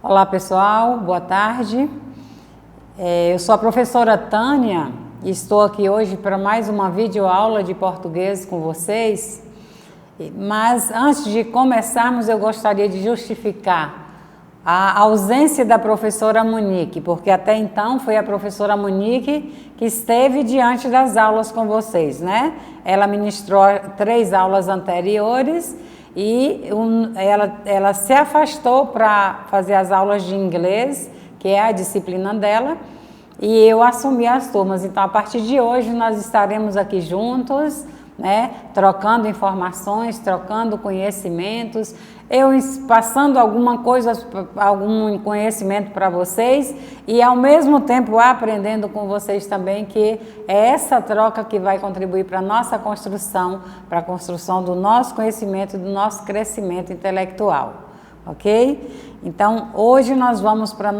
Olá pessoal, boa tarde. Eu sou a professora Tânia e estou aqui hoje para mais uma videoaula de português com vocês. Mas antes de começarmos, eu gostaria de justificar a ausência da professora Monique, porque até então foi a professora Monique que esteve diante das aulas com vocês, né? Ela ministrou 3 aulas anteriores e ela se afastou para fazer as aulas de inglês, que é a disciplina dela, e eu assumi as turmas. Então, a partir de hoje, nós estaremos aqui juntos, né, trocando informações, trocando conhecimentos, eu passando alguma coisa, algum conhecimento para vocês e ao mesmo tempo aprendendo com vocês também, que é essa troca que vai contribuir para a nossa construção, para a construção do nosso conhecimento, do nosso crescimento intelectual, ok? Então, hoje nós vamos para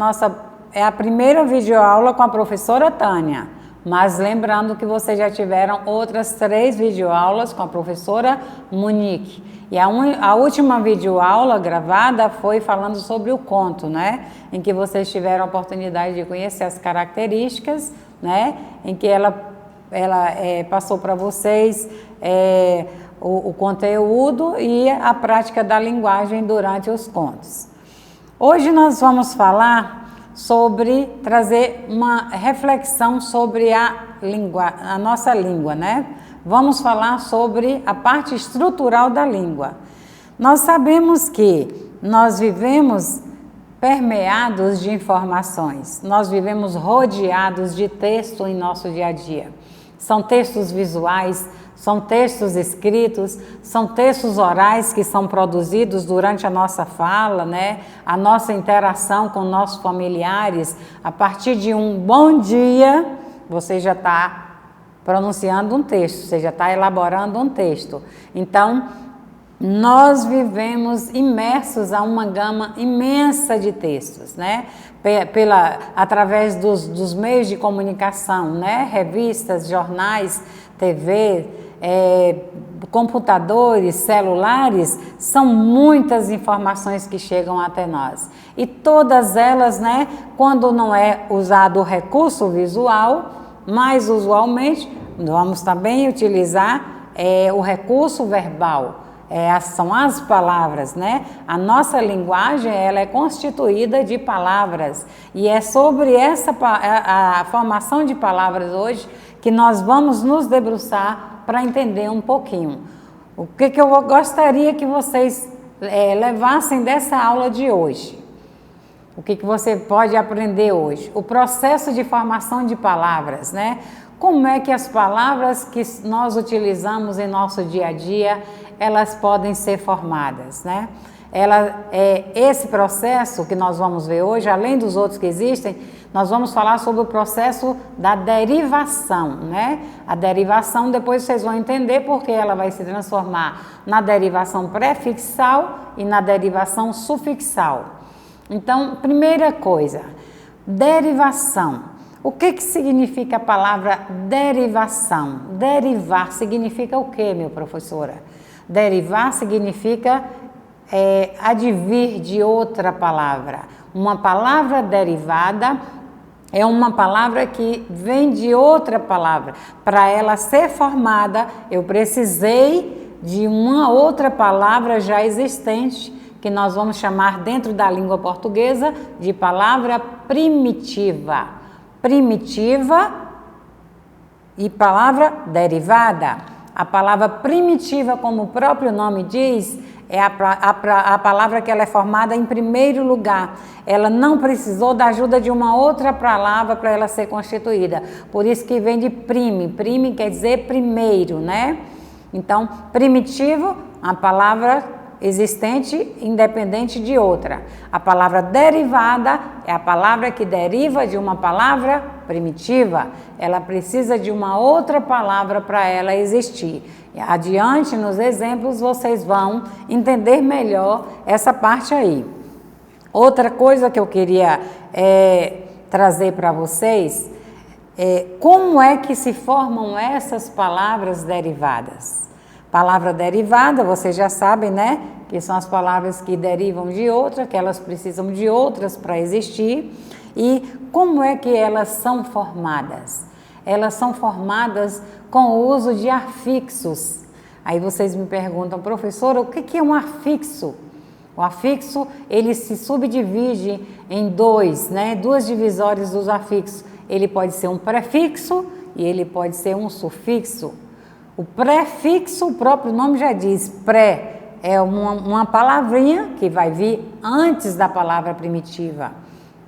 a primeira videoaula com a professora Tânia. Mas lembrando que vocês já tiveram outras 3 videoaulas com a professora Monique. E a última videoaula gravada foi falando sobre o conto, né? Em que vocês tiveram a oportunidade de conhecer as características, né? Em que ela passou para vocês o conteúdo e a prática da linguagem durante os contos. Hoje nós vamos trazer uma reflexão sobre a nossa língua, né? Vamos falar sobre a parte estrutural da língua. Nós sabemos que nós vivemos permeados de informações, nós vivemos rodeados de texto em nosso dia a dia. São textos visuais, são textos escritos, são textos orais que são produzidos durante a nossa fala, né? A nossa interação com nossos familiares. A partir de um bom dia, você já está pronunciando um texto, você já está elaborando um texto. Então, nós vivemos imersos a uma gama imensa de textos, né? Através dos meios de comunicação, né? Revistas, jornais, TV, computadores, celulares, são muitas informações que chegam até nós. E todas elas, né, quando não é usado o recurso visual, mais usualmente, vamos também utilizar o recurso verbal. São as palavras, né? A nossa linguagem, ela é constituída de palavras. E é sobre a formação de palavras hoje que nós vamos nos debruçar para entender um pouquinho. O que eu gostaria que vocês levassem dessa aula de hoje? O que você pode aprender hoje? O processo de formação de palavras, né? Como é que as palavras que nós utilizamos em nosso dia a dia, elas podem ser formadas, né? Esse processo que nós vamos ver hoje, além dos outros que existem, nós vamos falar sobre o processo da derivação, né? A derivação, depois vocês vão entender porque ela vai se transformar na derivação prefixal e na derivação sufixal. Então, primeira coisa, derivação. O que significa a palavra derivação? Derivar significa o quê, minha professora? Derivar significa advir de outra palavra. Uma palavra derivada é uma palavra que vem de outra palavra. Para ela ser formada, eu precisei de uma outra palavra já existente, que nós vamos chamar dentro da língua portuguesa de palavra primitiva. Primitiva e palavra derivada. A palavra primitiva, como o próprio nome diz, é a palavra que ela é formada em primeiro lugar. Ela não precisou da ajuda de uma outra palavra para ela ser constituída. Por isso que vem de prime. Prime quer dizer primeiro, né? Então, primitivo, a palavra existente independente de outra. A palavra derivada é a palavra que deriva de uma palavra primitiva. Ela precisa de uma outra palavra para ela existir. Adiante, nos exemplos, vocês vão entender melhor essa parte aí. Outra coisa que eu queria trazer para vocês é como é que se formam essas palavras derivadas. Palavra derivada, vocês já sabem, né? Que são as palavras que derivam de outra, que elas precisam de outras para existir. E como é que elas são formadas? Elas são formadas com o uso de afixos. Aí vocês me perguntam, professora, o que é um afixo? O afixo, ele se subdivide em dois, né? Duas divisórias dos afixos. Ele pode ser um prefixo e ele pode ser um sufixo. O prefixo, o próprio nome já diz, pré, é uma palavrinha que vai vir antes da palavra primitiva.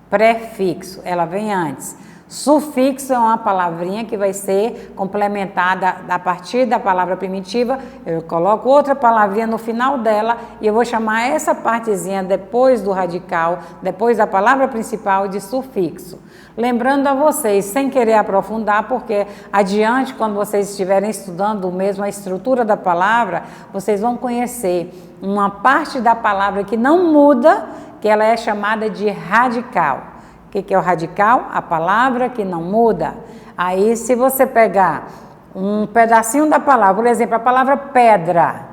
Prefixo, ela vem antes. Sufixo é uma palavrinha que vai ser complementada a partir da palavra primitiva. Eu coloco outra palavrinha no final dela e eu vou chamar essa partezinha depois do radical, depois da palavra principal, de sufixo. Lembrando a vocês, sem querer aprofundar, porque adiante, quando vocês estiverem estudando mesmo a estrutura da palavra, vocês vão conhecer uma parte da palavra que não muda, que ela é chamada de radical. O que é o radical? A palavra que não muda. Aí, se você pegar um pedacinho da palavra, por exemplo, a palavra pedra,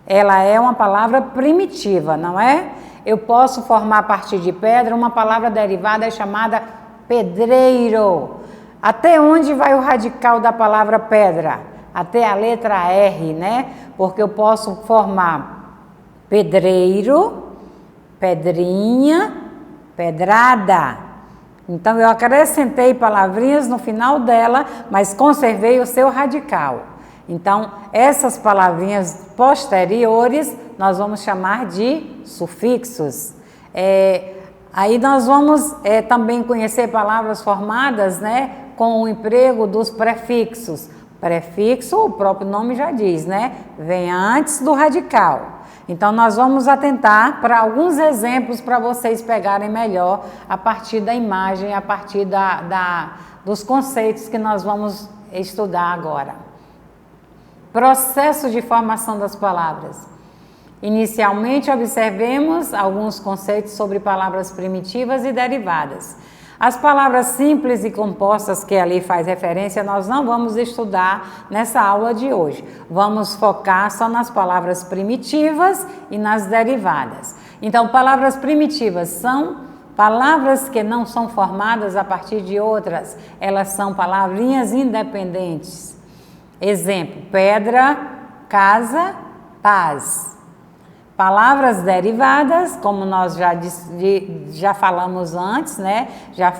ela é uma palavra primitiva, não é? Eu posso formar a partir de pedra uma palavra derivada chamada pedreiro. Até onde vai o radical da palavra pedra? Até a letra R, né? Porque eu posso formar pedreiro, pedrinha, pedrada. Então eu acrescentei palavrinhas no final dela, mas conservei o seu radical. Então essas palavrinhas posteriores nós vamos chamar de sufixos. Aí nós vamos também conhecer palavras formadas, né, com o emprego dos prefixos. Prefixo, o próprio nome já diz, né, vem antes do radical. Então, nós vamos atentar para alguns exemplos para vocês pegarem melhor a partir da imagem, a partir dos conceitos que nós vamos estudar agora. Processo de formação das palavras. Inicialmente, observemos alguns conceitos sobre palavras primitivas e derivadas. As palavras simples e compostas que ali faz referência, nós não vamos estudar nessa aula de hoje. Vamos focar só nas palavras primitivas e nas derivadas. Então, palavras primitivas são palavras que não são formadas a partir de outras. Elas são palavrinhas independentes. Exemplo, pedra, casa, paz. Palavras derivadas, como nós já falamos antes, né? Já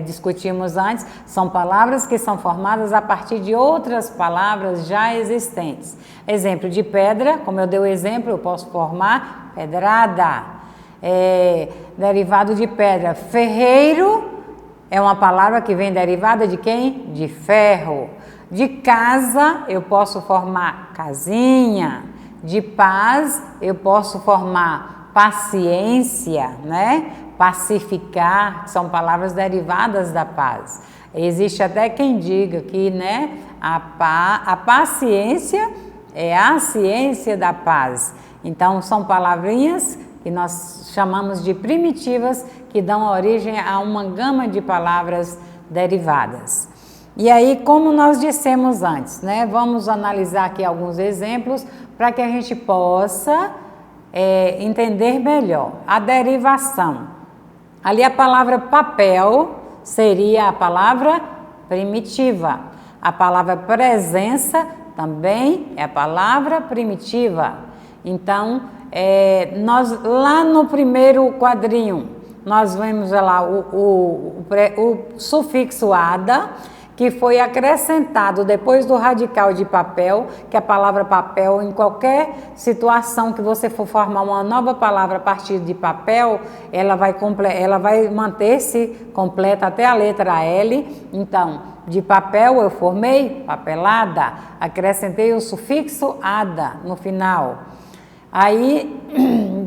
discutimos antes, são palavras que são formadas a partir de outras palavras já existentes. Exemplo de pedra, como eu dei o exemplo, eu posso formar pedrada. Derivado de pedra, ferreiro, é uma palavra que vem derivada de quem? De ferro. De casa, eu posso formar casinha. De paz, eu posso formar paciência, né? Pacificar, são palavras derivadas da paz. Existe até quem diga que, né, a paciência é a ciência da paz. Então, são palavrinhas que nós chamamos de primitivas, que dão origem a uma gama de palavras derivadas. E aí, como nós dissemos antes, né, vamos analisar aqui alguns exemplos para que a gente possa entender melhor. A derivação. Ali a palavra papel seria a palavra primitiva. A palavra presença também é a palavra primitiva. Então, nós lá no primeiro quadrinho, nós vemos lá o sufixo ada, que foi acrescentado depois do radical de papel, que a palavra papel, em qualquer situação que você for formar uma nova palavra a partir de papel, ela vai manter-se completa até a letra L. Então, de papel eu formei papelada, acrescentei o sufixo ada no final. Aí,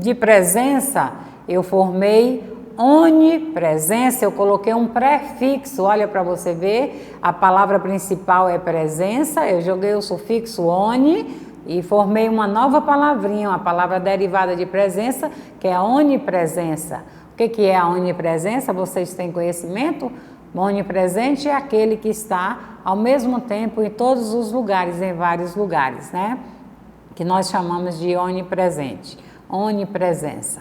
de presença, eu formei onipresença, eu coloquei um prefixo, olha para você ver, a palavra principal é presença, eu joguei o sufixo oni e formei uma nova palavrinha, uma palavra derivada de presença, que é a onipresença. O que é a onipresença? Vocês têm conhecimento? Onipresente é aquele que está ao mesmo tempo em todos os lugares, em vários lugares, né? Que nós chamamos de onipresente, onipresença.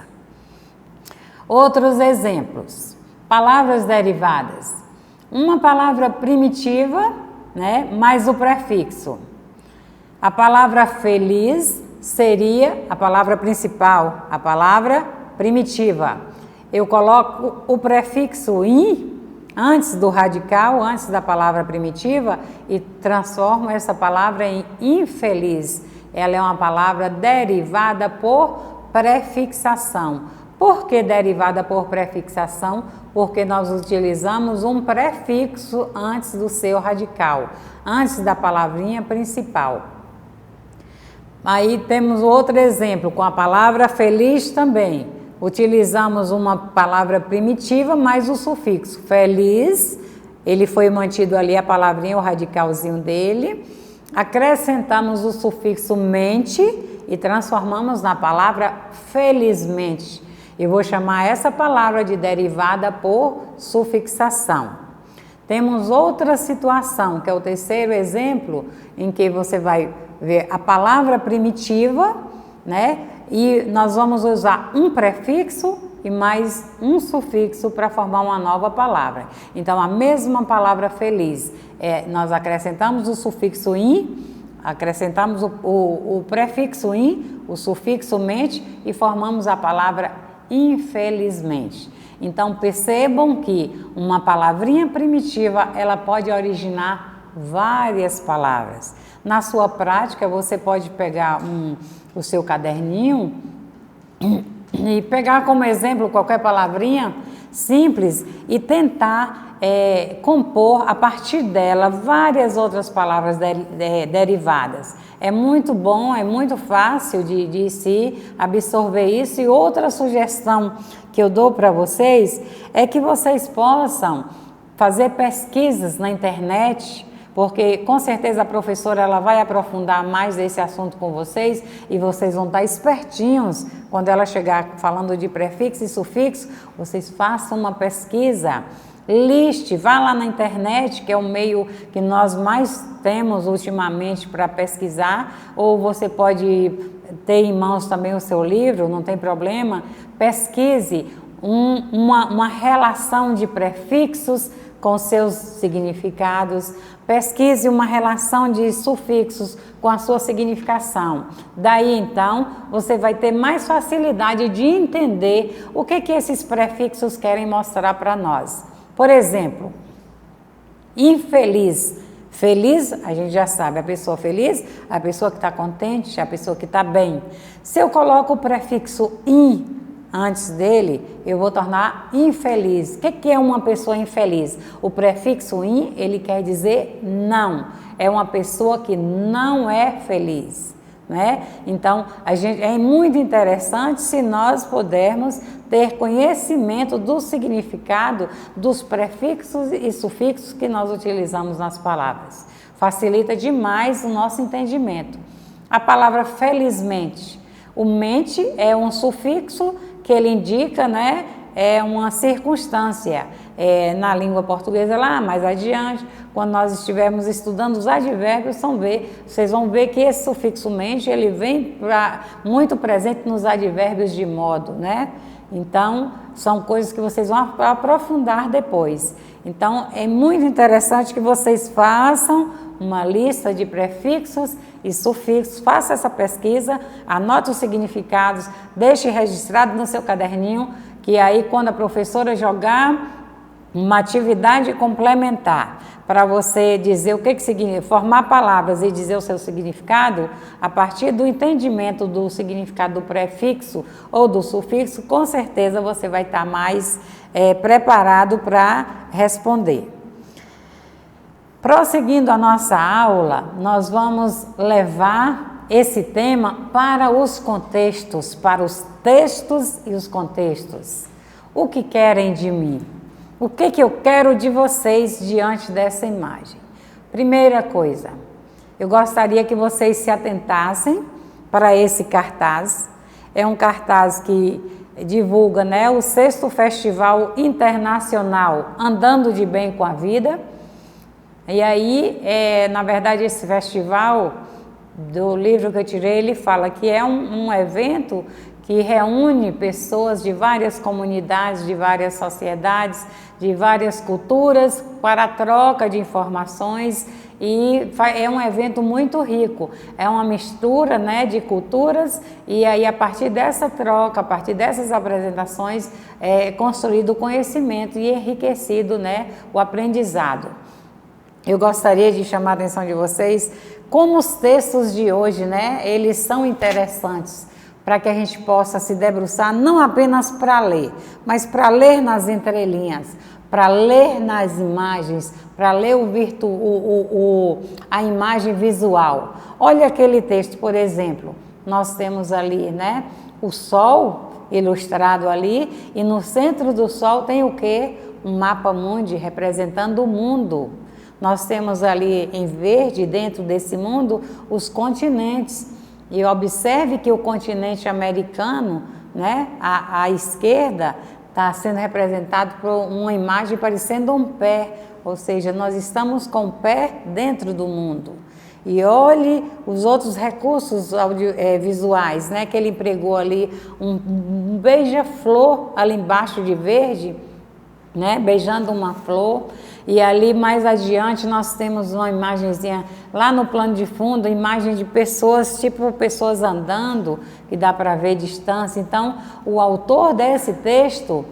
Outros exemplos, palavras derivadas. Uma palavra primitiva, né, mais o prefixo. A palavra feliz seria a palavra principal, a palavra primitiva. Eu coloco o prefixo in antes do radical, antes da palavra primitiva e transformo essa palavra em infeliz. Ela é uma palavra derivada por prefixação. Por que derivada por prefixação? Porque nós utilizamos um prefixo antes do seu radical, antes da palavrinha principal. Aí temos outro exemplo com a palavra feliz também. Utilizamos uma palavra primitiva mais o sufixo feliz, ele foi mantido ali a palavrinha, o radicalzinho dele. Acrescentamos o sufixo mente e transformamos na palavra felizmente. Eu vou chamar essa palavra de derivada por sufixação. Temos outra situação, que é o terceiro exemplo, em que você vai ver a palavra primitiva, né? E nós vamos usar um prefixo e mais um sufixo para formar uma nova palavra. Então, a mesma palavra feliz, nós acrescentamos o sufixo in, acrescentamos o prefixo in, o sufixo mente e formamos a palavra infelizmente. Então, percebam que uma palavrinha primitiva, ela pode originar várias palavras. Na sua prática, você pode pegar o seu caderninho e pegar como exemplo qualquer palavrinha simples e tentar compor a partir dela várias outras palavras derivadas. É muito bom, é muito fácil de se absorver isso. E outra sugestão que eu dou para vocês é que vocês possam fazer pesquisas na internet, porque com certeza a professora ela vai aprofundar mais esse assunto com vocês e vocês vão estar espertinhos quando ela chegar falando de prefixo e sufixo. Vocês façam uma pesquisa, liste, vá lá na internet, que é o meio que nós mais temos ultimamente para pesquisar, ou você pode ter em mãos também o seu livro, não tem problema. Pesquise uma relação de prefixos com seus significados, pesquise uma relação de sufixos com a sua significação. Daí, então, você vai ter mais facilidade de entender o que esses prefixos querem mostrar para nós. Por exemplo, infeliz. Feliz, a gente já sabe, a pessoa feliz, a pessoa que está contente, a pessoa que está bem. Se eu coloco o prefixo in antes dele, eu vou tornar infeliz. O que é uma pessoa infeliz? O prefixo in, ele quer dizer não. É uma pessoa que não é feliz, né? Então, é muito interessante se nós pudermos ter conhecimento do significado dos prefixos e sufixos que nós utilizamos nas palavras. Facilita demais o nosso entendimento. A palavra felizmente. O mente é um sufixo que ele indica, né, é uma circunstância. Na língua portuguesa, lá mais adiante, quando nós estivermos estudando os advérbios, vocês vão ver que esse sufixo mente, ele vem muito presente nos advérbios de modo, né? Então, são coisas que vocês vão aprofundar depois. Então, é muito interessante que vocês façam uma lista de prefixos e sufixos, faça essa pesquisa, anote os significados, deixe registrado no seu caderninho, que aí quando a professora jogar uma atividade complementar para você dizer o que significa, formar palavras e dizer o seu significado, a partir do entendimento do significado do prefixo ou do sufixo, com certeza você vai estar mais preparado para responder. Prosseguindo a nossa aula, nós vamos levar esse tema para os contextos, para os textos e os contextos. O que querem de mim? O que eu quero de vocês diante dessa imagem? Primeira coisa, eu gostaria que vocês se atentassem para esse cartaz. É um cartaz que divulga, né, o 6º Festival Internacional Andando de Bem com a Vida. E aí, na verdade, esse festival, do livro que eu tirei, ele fala que é um evento que reúne pessoas de várias comunidades, de várias sociedades, de várias culturas para a troca de informações, e é um evento muito rico, é uma mistura, né, de culturas, e aí a partir dessa troca, a partir dessas apresentações, é construído o conhecimento e enriquecido, né, o aprendizado. Eu gostaria de chamar a atenção de vocês como os textos de hoje, né, eles são interessantes para que a gente possa se debruçar não apenas para ler, mas para ler nas entrelinhas, para ler nas imagens, para ler a imagem visual. Olha aquele texto, por exemplo, nós temos ali, né, o sol ilustrado ali, e no centro do sol tem o quê? Um mapa mundi representando o mundo. Nós temos ali em verde, dentro desse mundo, os continentes. E observe que o continente americano, né, à esquerda, está sendo representado por uma imagem parecendo um pé, ou seja, nós estamos com o pé dentro do mundo. E olhe os outros recursos visuais, né, que ele empregou ali, um beija-flor ali embaixo de verde, né, beijando uma flor. E ali mais adiante nós temos uma imagenzinha lá no plano de fundo, imagem de pessoas, tipo pessoas andando, que dá para ver distância. Então, o autor desse texto,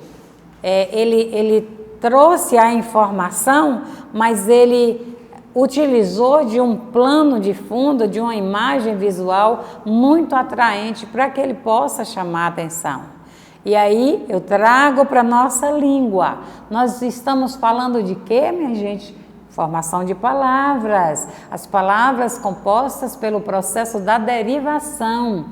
ele trouxe a informação, mas ele utilizou de um plano de fundo, de uma imagem visual muito atraente para que ele possa chamar a atenção. E aí eu trago para a nossa língua. Nós estamos falando de quê, minha gente? Formação de palavras. As palavras compostas pelo processo da derivação.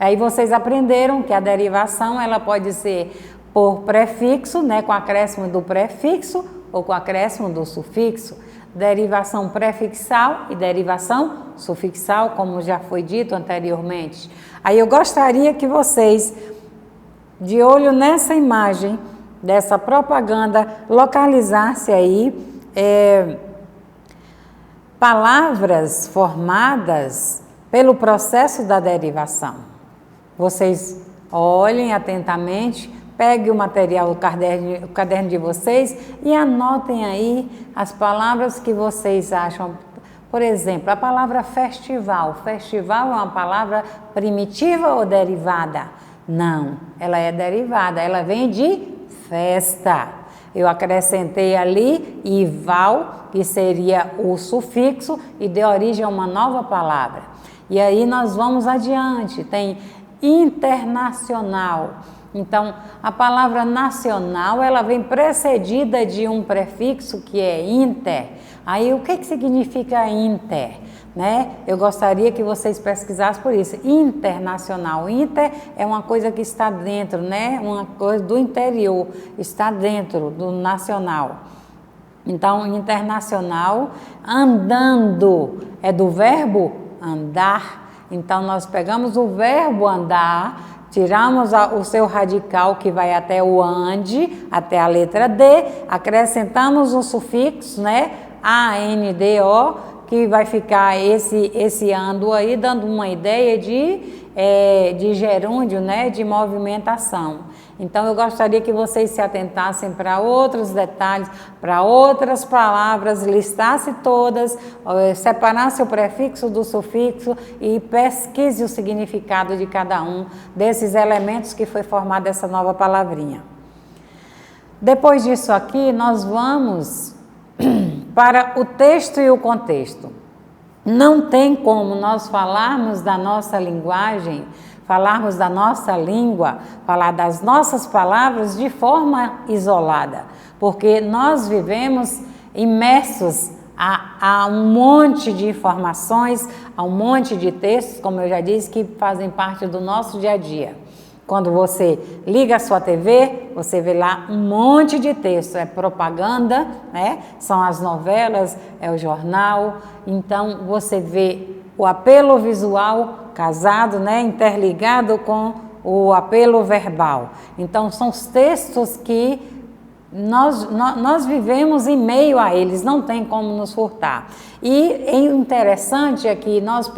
Aí vocês aprenderam que a derivação ela pode ser por prefixo, né, com acréscimo do prefixo ou com acréscimo do sufixo. Derivação prefixal e derivação sufixal, como já foi dito anteriormente. Aí eu gostaria que vocês, de olho nessa imagem, dessa propaganda, localizasse aí palavras formadas pelo processo da derivação. Vocês olhem atentamente, peguem o material, o caderno de vocês e anotem aí as palavras que vocês acham. Por exemplo, a palavra festival. Festival é uma palavra primitiva ou derivada? Não, ela é derivada, ela vem de festa. Eu acrescentei ali ival, que seria o sufixo, e deu origem a uma nova palavra. E aí nós vamos adiante, tem internacional. Então, a palavra nacional, ela vem precedida de um prefixo que é inter. Aí, o que significa inter? Né? Eu gostaria que vocês pesquisassem por isso. Internacional. Inter é uma coisa que está dentro, né? Uma coisa do interior, está dentro do nacional. Então, internacional. Andando é do verbo andar. Então, nós pegamos o verbo andar, tiramos o seu radical que vai até o ande, até a letra D, acrescentamos um sufixo, né? ANDO, que vai ficar esse ando aí, dando uma ideia de gerúndio, né? De movimentação. Então, eu gostaria que vocês se atentassem para outros detalhes, para outras palavras, listasse todas, separasse o prefixo do sufixo e pesquise o significado de cada um desses elementos que foi formada essa nova palavrinha. Depois disso aqui, nós vamos para o texto e o contexto. Não tem como nós falarmos da nossa linguagem, falarmos da nossa língua, falar das nossas palavras de forma isolada, porque nós vivemos imersos a um monte de informações, a um monte de textos, como eu já disse, que fazem parte do nosso dia a dia. Quando você liga a sua TV, você vê lá um monte de texto, é propaganda, né? São as novelas, é o jornal, então você vê o apelo visual casado, né? Interligado com o apelo verbal. Então, são os textos que nós vivemos em meio a eles, não tem como nos furtar. E é interessante é que nós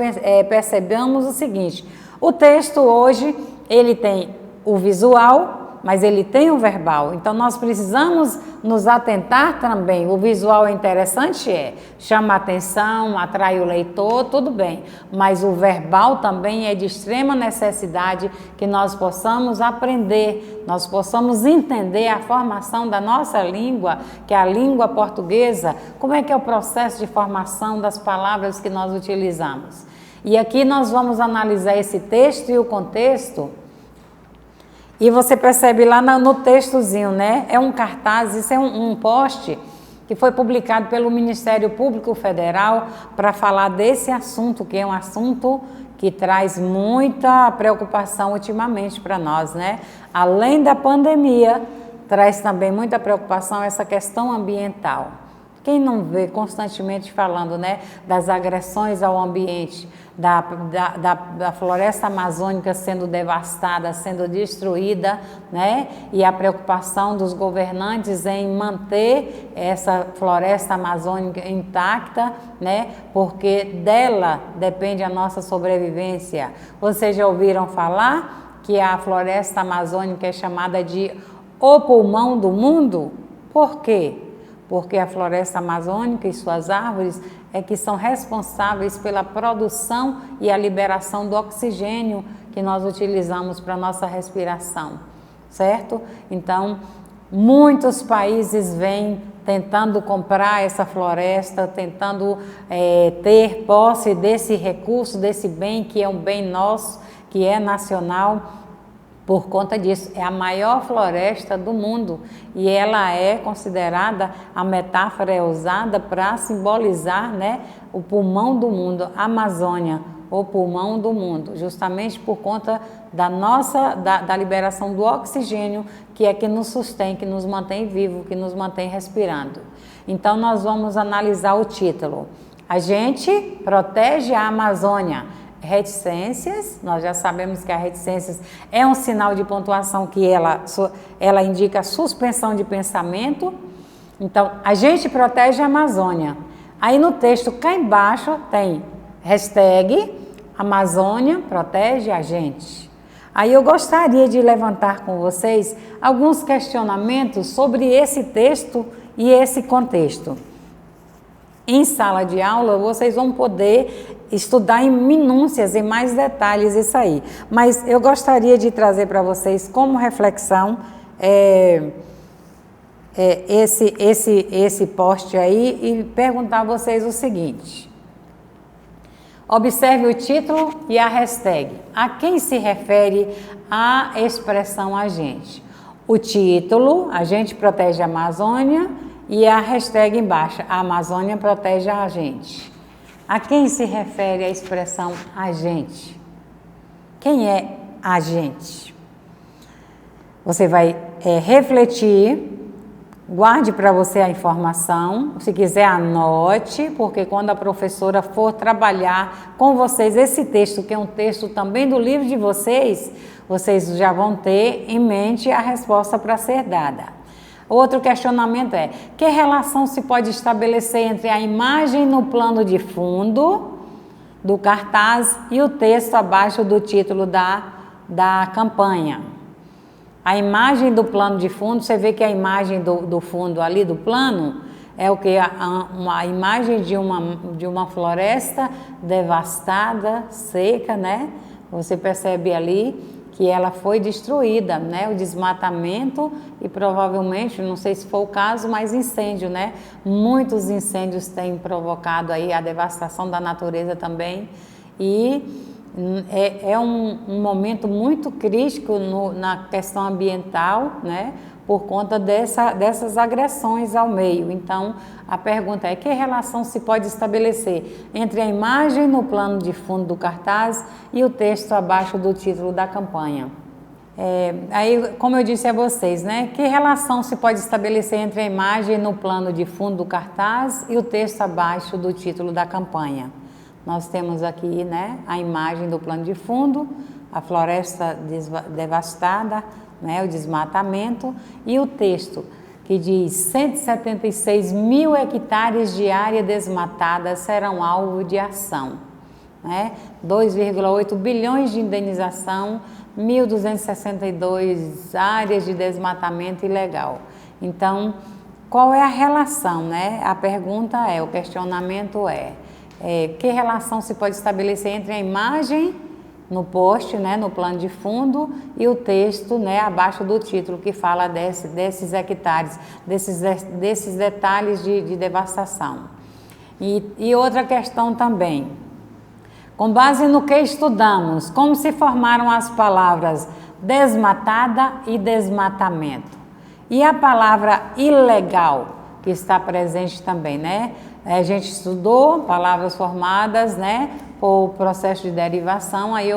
percebemos o seguinte, o texto hoje, ele tem o visual, mas ele tem o verbal, então nós precisamos nos atentar também. O visual é interessante, chama a atenção, atrai o leitor, tudo bem, mas o verbal também é de extrema necessidade que nós possamos aprender, nós possamos entender a formação da nossa língua, que é a língua portuguesa, como é que é o processo de formação das palavras que nós utilizamos. E aqui nós vamos analisar esse texto e o contexto. E você percebe lá no textozinho, né? É um cartaz, isso é um post que foi publicado pelo Ministério Público Federal para falar desse assunto, que é um assunto que traz muita preocupação ultimamente para nós, né? Além da pandemia, traz também muita preocupação essa questão ambiental. Quem não vê constantemente falando, né, das agressões ao ambiente, da floresta amazônica sendo devastada, sendo destruída, né, e a preocupação dos governantes em manter essa floresta amazônica intacta, né, porque dela depende a nossa sobrevivência. Vocês já ouviram falar que a floresta amazônica é chamada de o pulmão do mundo? Por quê? Porque a floresta amazônica e suas árvores é que são responsáveis pela produção e a liberação do oxigênio que nós utilizamos para a nossa respiração, certo? Então, muitos países vêm tentando comprar essa floresta, tentando ter posse desse recurso, desse bem que é um bem nosso, que é nacional. Por conta disso, é a maior floresta do mundo e ela é considerada, a metáfora é usada para simbolizar, né, o pulmão do mundo, a Amazônia, o pulmão do mundo, justamente por conta da liberação do oxigênio, que é que nos sustém, que nos mantém vivo, que nos mantém respirando. Então, nós vamos analisar o título. A gente protege a Amazônia. Reticências, nós já sabemos que a reticências é um sinal de pontuação que ela indica suspensão de pensamento. Então, a gente protege a Amazônia. Aí no texto cá embaixo tem hashtag Amazônia protege a gente. Aí eu gostaria de levantar com vocês alguns questionamentos sobre esse texto e esse contexto. Em sala de aula, vocês vão poder estudar em minúcias, em mais detalhes isso aí. Mas eu gostaria de trazer para vocês como reflexão esse post aí e perguntar a vocês o seguinte. Observe o título e a hashtag. A quem se refere a expressão a gente? O título, a gente protege a Amazônia, e a hashtag embaixo, a Amazônia protege a gente. A quem se refere a expressão a gente? Quem é a gente? Você vai refletir, guarde para você a informação, se quiser anote, porque quando a professora for trabalhar com vocês esse texto, que é um texto também do livro de vocês, vocês já vão ter em mente a resposta para ser dada. Outro questionamento é, que relação se pode estabelecer entre a imagem no plano de fundo do cartaz e o texto abaixo do título da campanha? A imagem do plano de fundo, você vê que a imagem do fundo ali do plano é o que? Uma imagem de uma floresta devastada, seca, né? Você percebe ali que ela foi destruída, né? O desmatamento e provavelmente, não sei se foi o caso, mas incêndio, né? Muitos incêndios têm provocado aí a devastação da natureza também e é um momento muito crítico na questão ambiental, né? Por conta dessas agressões ao meio. Então, a pergunta é, que relação se pode estabelecer entre a imagem no plano de fundo do cartaz e o texto abaixo do título da campanha? Aí, como eu disse a vocês, né, que relação se pode estabelecer entre a imagem no plano de fundo do cartaz e o texto abaixo do título da campanha? Nós temos aqui, né, a imagem do plano de fundo, a floresta devastada, né, o desmatamento, e o texto que diz 176 mil hectares de área desmatada serão alvo de ação, né? 2,8 bilhões de indenização, 1.262 áreas de desmatamento ilegal. Então, qual é a relação, né? A pergunta o questionamento que relação se pode estabelecer entre a imagem no post, né, no plano de fundo, e o texto, né, abaixo do título, que fala desses hectares, desses detalhes de devastação. E outra questão também, com base no que estudamos, como se formaram as palavras desmatada e desmatamento? E a palavra ilegal, que está presente também, né? A gente estudou palavras formadas, né, por processo de derivação, aí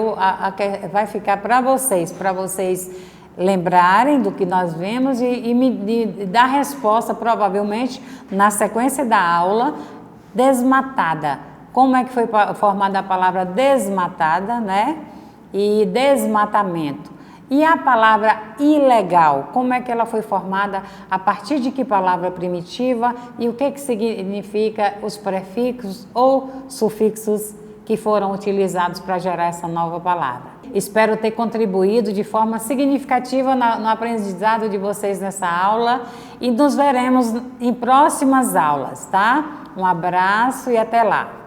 vai ficar para vocês lembrarem do que nós vemos e me dar resposta, provavelmente, na sequência da aula, desmatada. Como é que foi formada a palavra desmatada, né, e desmatamento? E a palavra ilegal, como é que ela foi formada, a partir de que palavra primitiva e o que significa os prefixos ou sufixos que foram utilizados para gerar essa nova palavra. Espero ter contribuído de forma significativa no aprendizado de vocês nessa aula e nos veremos em próximas aulas, tá? Um abraço e até lá!